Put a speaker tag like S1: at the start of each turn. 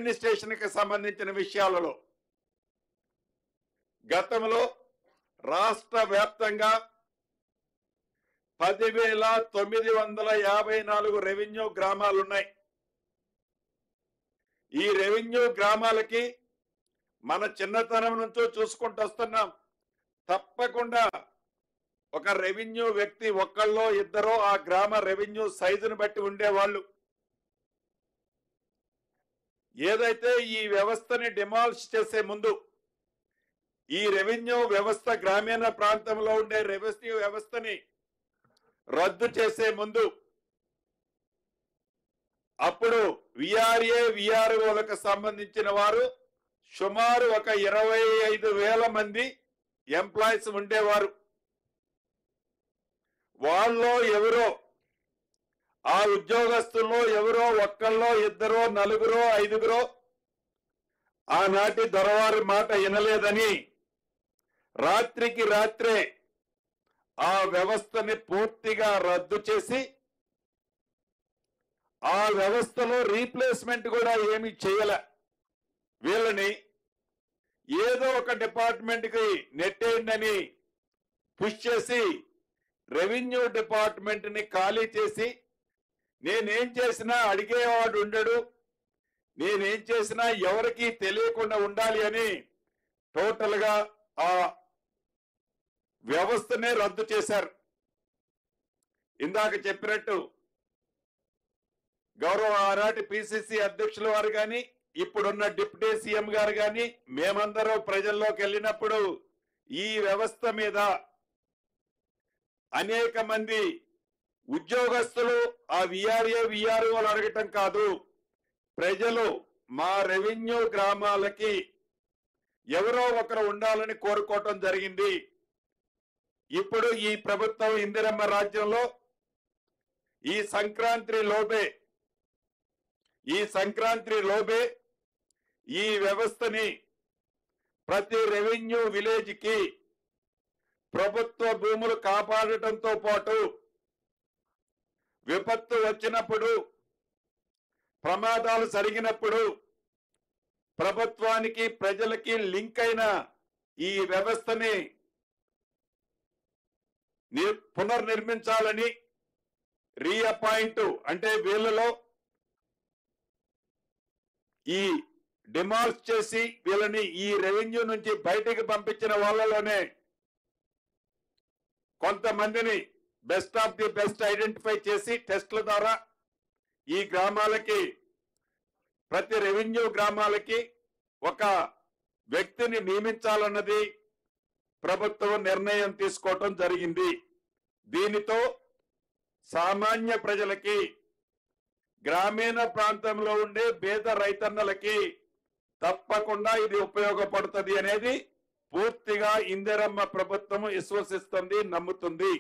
S1: Administration కి సంబంధించిన విషయాలలో గతంలో రాష్ట్ర వ్యాప్తంగా 10,954 రెవెన్యూ గ్రామాలున్నాయి. ఈ రెవెన్యూ గ్రామాలకి మన చిన్నతనం నుంచి చూసుకుంటూ వస్తున్నాం. తప్పకుండా ఒక రెవెన్యూ వ్యక్తి ఒక్కళ్ళో ఇద్దరో ఆ గ్రామ రెవెన్యూ సైజును బట్టి ఉండేవాళ్ళు. ఏదైతే ఈ వ్యవస్థని డిమాలిష్ చేసే ముందు ఈ రెవెన్యూ వ్యవస్థ గ్రామీణ ప్రాంతంలో ఉండే రెవెన్యూ వ్యవస్థని రద్దు చేసే ముందు అప్పుడు విఆర్ఏ విఆర్ఓలకు సంబంధించిన వారు సుమారు ఒక 25,000 మంది ఎంప్లాయీస్ ఉండేవారు. వాళ్ళలో ఎవరో ఆ ఉద్యోగస్తుల్లో ఎవరో ఒక్కళ్ళో ఇద్దరో నలుగురో ఐదుగురో ఆనాటి దొరవారి మాట వినలేదని రాత్రికి రాత్రే ఆ వ్యవస్థని పూర్తిగా రద్దు చేసి ఆ వ్యవస్థలో రీప్లేస్మెంట్ కూడా ఏమీ చేయలే. వీళ్ళని ఏదో ఒక డిపార్ట్మెంట్ కి నెట్టేయండి పుష్ చేసి రెవెన్యూ డిపార్ట్మెంట్ ని ఖాళీ చేసి నేనేం చేసినా అడిగేవాడు ఉండడు, నేనేం చేసినా ఎవరికి తెలియకుండా ఉండాలి అని టోటల్ గా ఆ వ్యవస్థనే రద్దు చేశారు. ఇందాక చెప్పినట్టు గౌరవ ఆనాటి పిసిసి అధ్యక్షుల వారు గాని ఇప్పుడున్న డిప్యూటీ సీఎం గారు గాని మేమందరం ప్రజల్లోకి వెళ్ళినప్పుడు ఈ వ్యవస్థ మీద అనేక మంది ఉద్యోగస్తులు ఆ విఆర్ఏ విఆర్ఓలు అడగటం కాదు, ప్రజలు మా రెవెన్యూ గ్రామాలకి ఎవరో ఒకరు ఉండాలని కోరుకోవటం జరిగింది. ఇప్పుడు ఈ ప్రభుత్వం ఇందిరమ్మ రాజ్యంలో ఈ సంక్రాంతి లోపే ఈ వ్యవస్థని ప్రతి రెవెన్యూ విలేజ్ కి ప్రభుత్వ భూములు కాపాడటంతో పాటు విపత్తు వచ్చినప్పుడు ప్రమాదాలు జరిగినప్పుడు ప్రభుత్వానికి ప్రజలకి లింక్ అయిన ఈ వ్యవస్థని పునర్నిర్మించాలని రీఅపాయింట్ అంటే వీళ్ళలో ఈ డిమాల్స్ చేసి వీళ్ళని ఈ రెవెన్యూ నుంచి బయటికి పంపించిన వాళ్ళలోనే కొంతమందిని best of the best identify చేసి టెస్ట్ల ద్వారా ఈ గ్రామాలకి ప్రతి రెవెన్యూ గ్రామాలకి ఒక వ్యక్తిని నియమించాలన్నది ప్రభుత్వం నిర్ణయం తీసుకోవటం జరిగింది. దీనితో సామాన్య ప్రజలకి గ్రామీణ ప్రాంతంలో ఉండే పేద రైతన్నలకి తప్పకుండా ఇది ఉపయోగపడుతుంది అనేది పూర్తిగా ఇందిరమ్మ ప్రభుత్వం విశ్వసిస్తుంది, నమ్ముతుంది.